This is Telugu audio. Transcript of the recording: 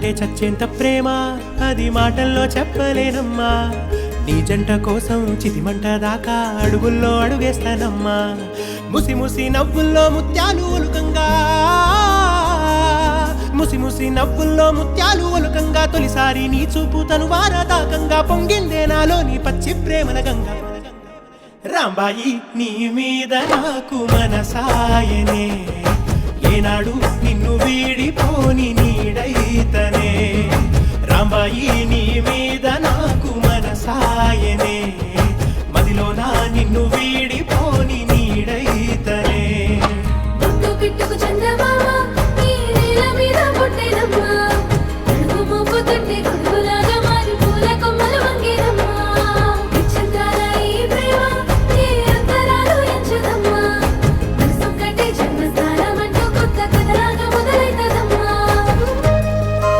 నువ్వంటే చచ్చేంత ప్రేమ అది మాటల్లో చెప్పలేనమ్మా నీ జంట కోసం చితిమంట దాకా అడుగుల్లో అడుగేస్తానమ్మా ముసి ముసి నవ్వుల్లో ముత్యాలు ఒలుకంగా ముసి ముసి నవ్వుల్లో ముత్యాలు ఒలుకంగా తొలిసారి నీ చూపు తను వారదాకంగా పొంగిందే నాలో నీ పచ్చి ప్రేమల గంగా రాంబాయి నీ మీద నాకు మనసాయనే ఏనాడు నిన్ను వీడిపోని నీడై